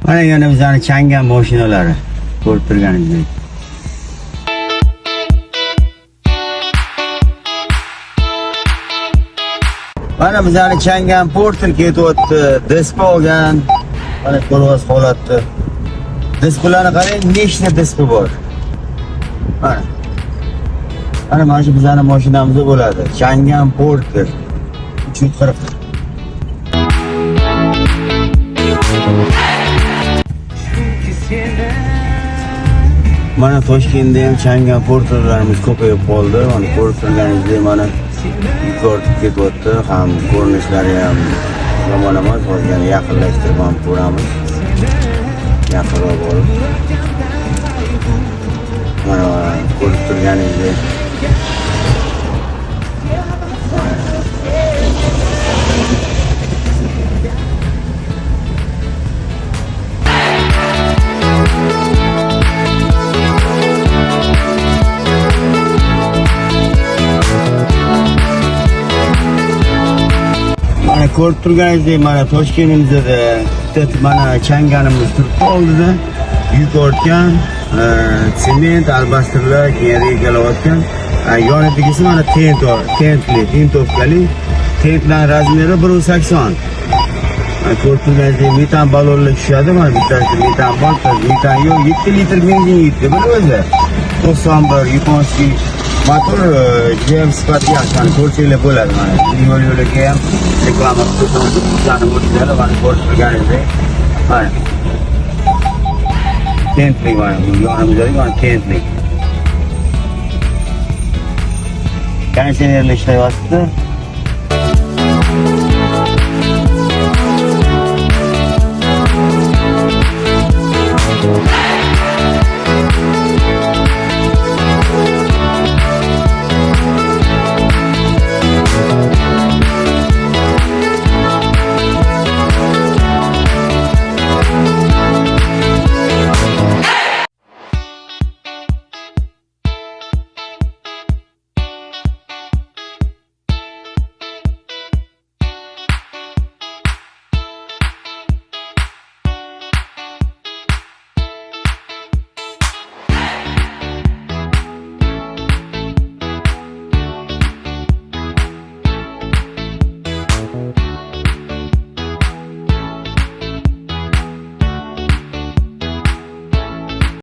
Mana yana bizlarni changan mashinalari ko'rib turganingizdek. Mana bizlarni changan Porter ketyapti, dispo olgan. Mana ko'ryapsiz holatni. Dispolarni qarang, nechta dispo bor. Mana shu bizlarning mashinamizda bo'ladi. Changan Porter 340. Mana Toshkentda ham changan Porterlarimiz ko'payib qoldi. Mana ko'rib turganingizdek, mana yuqorib ketyapti, ham ko'rinishlari ham yomon emas. Hozir yana yaqinlashtirib ham ko'ramiz. Yaqinroq bo'lib. Mana ko'rib turganingizdek. Mana ko'rib turganingizdek, mana Toshkentimizda bitta mana changanimiz turib qoldida, yuk ortgan, sement, albastrlar, keyin regalayotgan. Yonidagisi mana tentovkali. Tentlar razmeri 1.80. Mana ko'rib turganingizdek, metan ballonlar tushadi. Mana bittasi metan bor, metan yo'q, 7 litr benzin yutdi. Bir o'zi 91 yaponskiy motor GM sifati yaxshi. Mana ko'rsangiz bo'ladi. Mana yo'l-yo'lakay ham reklama qilib o'tishadi. Mana ko'rib turganingizdek. Mana Tentli mana yonimizda mana Tentli. Konditsionerlar ishlayapti.